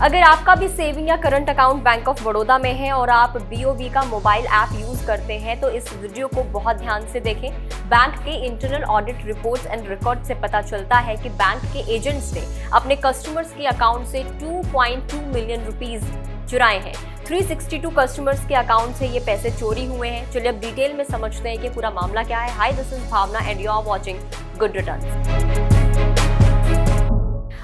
अगर आपका भी सेविंग या current account bank of Baroda में है और आप BOB का मोबाइल ऐप यूज करते हैं तो इस वीडियो को बहुत ध्यान से देखें। बैंक के internal audit reports and record से पता चलता है कि बैंक के एजेंट्स ने अपने कस्टमर्स के अकाउंट से 2.2 मिलियन रुपीस चुराए हैं। 362 कस्टमर्स के अकाउंट से ये पैसे चोरी हुए हैं। चलिए अब डिटेल में समझते हैं कि पूरा मामला क्या है। Hi, this is Bhavna and you are watching Good Returns.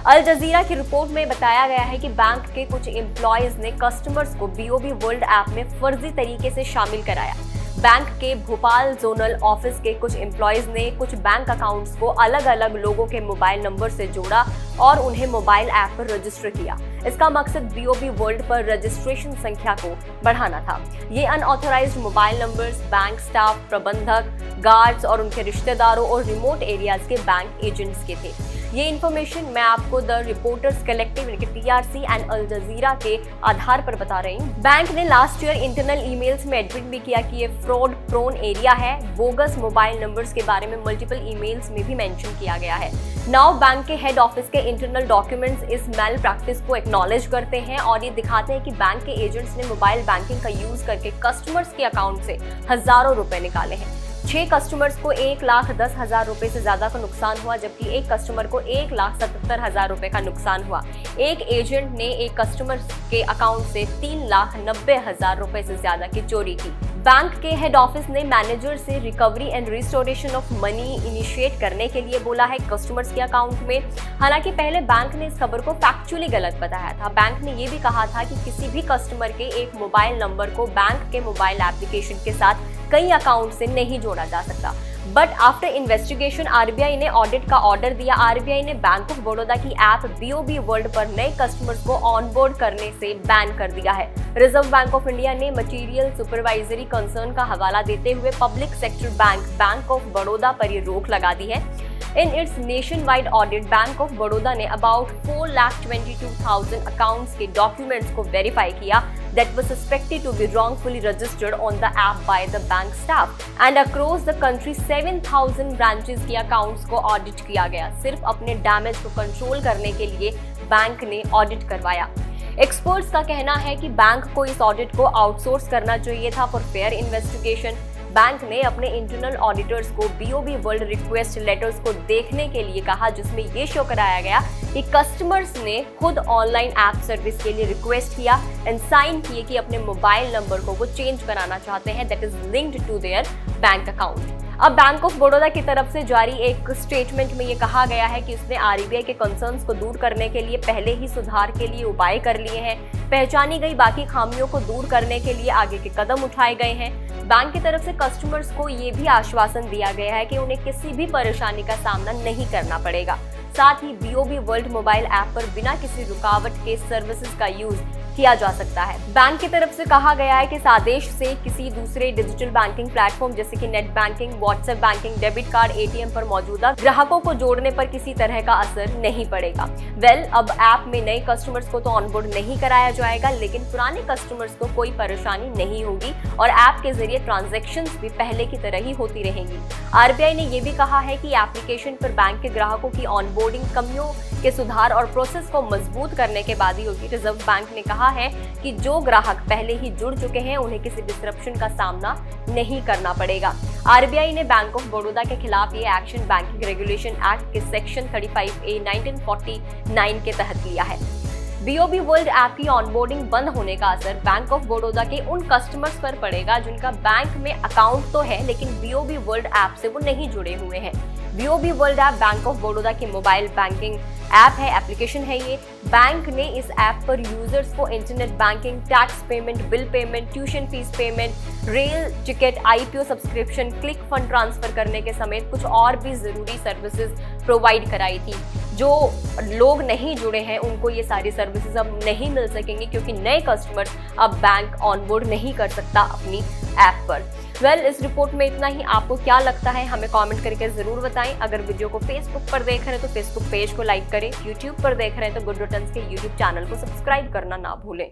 Al Jazeera की रिपोर्ट में बताया गया है कि बैंक के कुछ एम्प्लॉयज ने कस्टमर्स को BOB वर्ल्ड ऐप में फर्जी तरीके से शामिल कराया। बैंक के भोपाल जोनल ऑफिस के कुछ एम्प्लॉयज ने कुछ बैंक अकाउंट्स को अलग अलग लोगों के मोबाइल नंबर से जोड़ा और उन्हें मोबाइल ऐप पर रजिस्टर किया। इसका मकसद BOB वर्ल्ड पर रजिस्ट्रेशन संख्या को बढ़ाना था। ये unauthorized mobile numbers bank staff, प्रबंधक, गार्ड्स और उनके रिश्तेदारों और रिमोट एरियाज के बैंक एजेंट्स के थे। ये इन्फॉर्मेशन मैं आपको the reporters collective TRC and Al Jazeera के आधार पर बता रही हूँ। बैंक ने लास्ट ईयर इंटरनल ईमेल्स में एडमिट भी किया कि ये फ्रॉड प्रोन एरिया है। बोगस मोबाइल नंबर्स के बारे में मल्टीपल ईमेल्स में भी मेंशन किया गया है। नाउ बैंक के हेड ऑफिस के इंटरनल डॉक्यूमेंट्स इस मेल प्रैक्टिस को एक्नॉलेज करते हैं और ये दिखाते हैं कि बैंक के एजेंट्स ने मोबाइल बैंकिंग का यूज करके कस्टमर्स के अकाउंट से हजारों रुपए निकाले हैं। 6 कस्टमर्स को 1,10,000 रुपए से ज्यादा का नुकसान हुआ, जबकि एक कस्टमर को 1,77,000 रुपए का नुकसान हुआ। एक एजेंट ने एक कस्टमर के अकाउंट से 3,90,000 रुपए से ज्यादा की चोरी की। बैंक के हेड ऑफिस ने मैनेजर से recovery and restoration of money initiate करने के लिए बोला है कस्टमर्स के अकाउंट में। हालांकि पहले बैंक ने इस खबर को फैक्चुअली गलत बताया था। बैंक ने ये भी कहा था कि किसी भी कस्टमर के एक मोबाइल नंबर को बैंक के मोबाइल एप्लीकेशन के साथ कई अकाउंट से नहीं जोड़ा जा सकता। बट आफ्टर इन्वेस्टिगेशन RBI ने ऑडिट का ऑर्डर दिया। RBI ने बैंक ऑफ बड़ौदा की ऐप BOB वर्ल्ड पर नए कस्टमर्स को ऑनबोर्ड करने से बैन कर दिया है। रिजर्व बैंक ऑफ इंडिया ने मटीरियल सुपरवाइजरी कंसर्न का हवाला देते हुए public sector bank of Baroda पर ये रोक लगा दी है। In its nationwide audit, Bank of Baroda ने about 4,22,000 accounts के documents को verify किया that were suspected to be wrongfully registered on the app by the bank staff. And across the country, 7,000 branches के accounts को audit किया गया। सिर्फ अपने damage को control करने के लिए बैंक ने audit करवाया। एक्सपर्ट्स का कहना है कि बैंक को इस ऑडिट को आउटसोर्स करना चाहिए था फॉर फेयर इन्वेस्टिगेशन। बैंक ने अपने इंटरनल ऑडिटर्स को BOB वर्ल्ड रिक्वेस्ट लेटर्स को देखने के लिए कहा, जिसमें ये शो कराया गया कि कस्टमर्स ने खुद ऑनलाइन ऐप सर्विस के लिए रिक्वेस्ट किया एंड साइन किए कि अपने मोबाइल नंबर को वो चेंज कराना चाहते हैं that is linked to their bank account. अब बैंक ऑफ बड़ौदा की तरफ से जारी एक स्टेटमेंट में ये कहा गया है कि उसने RBI के कंसर्न्स को दूर करने के लिए पहले ही सुधार के लिए उपाय कर लिए हैं। पहचानी गई बाकी खामियों को दूर करने के लिए आगे के कदम उठाए गए हैं। बैंक की तरफ से कस्टमर्स को ये भी आश्वासन दिया गया है कि उन्हें किसी भी परेशानी का सामना नहीं करना पड़ेगा। साथ ही BOB वर्ल्ड मोबाइल ऐप पर बिना किसी रुकावट के सर्विसेज का यूज किया जा सकता है। बैंक की तरफ से कहा गया है कि इस आदेश से किसी दूसरे डिजिटल बैंकिंग प्लेटफॉर्म जैसे कि net banking, WhatsApp banking, debit card, ATM पर मौजूदा ग्राहकों को जोड़ने पर किसी तरह का असर नहीं पड़ेगा। अब ऐप में नए कस्टमर्स को तो ऑनबोर्ड नहीं कराया जाएगा, लेकिन पुराने कस्टमर्स को कोई परेशानी नहीं होगी और ऐप के जरिए ट्रांजैक्शंस भी पहले की तरह ही होती रहेंगी। RBI ने यह भी कहा है कि एप्लीकेशन पर बैंक के ग्राहकों की ऑनबोर्डिंग कमियों के सुधार और प्रोसेस को मजबूत करने के बाद ही होगी। रिजर्व बैंक ने कहा है कि जो ग्राहक पहले ही जुड़ चुके हैं उन्हें किसी डिसरप्शन का सामना नहीं करना पड़ेगा। RBI ने बैंक ऑफ बड़ौदा के खिलाफ ये एक्शन बैंकिंग रेगुलेशन एक्ट के सेक्शन 35A 1949 के तहत लिया है। BOB वर्ल्ड ऐप की ऑनबोर्डिंग बंद होने का असर बैंक ऑफ बड़ौदा के उन कस्टमर्स पर पड़ेगा जिनका बैंक में अकाउंट तो है लेकिन BOB वर्ल्ड ऐप से वो नहीं जुड़े हुए हैं। BOB world app bank of Baroda की मोबाइल बैंकिंग ऐप है, एप्लीकेशन है ये। बैंक ने इस ऐप पर यूजर्स को internet banking, tax payment, bill payment, tuition fees payment, rail ticket, IPO subscription, click fund transfer करने के समेत कुछ और भी जरूरी सर्विसेज प्रोवाइड कराई थी। जो लोग नहीं जुड़े हैं उनको ये सारी सर्विसेज अब नहीं मिल सकेंगी क्योंकि नए कस्टमर्स अब बैंक ऑनबोर्ड नहीं कर सकता अपनी ऐप पर। इस रिपोर्ट में इतना ही। आपको क्या लगता है हमें कमेंट करके जरूर बताएं। अगर वीडियो को फेसबुक पर देख रहे हैं तो फेसबुक पेज को लाइक करें, यूट्यूब पर देख रहे हैं तो गुड रिटर्न्स के यूट्यूब चैनल को सब्सक्राइब करना ना भूलें।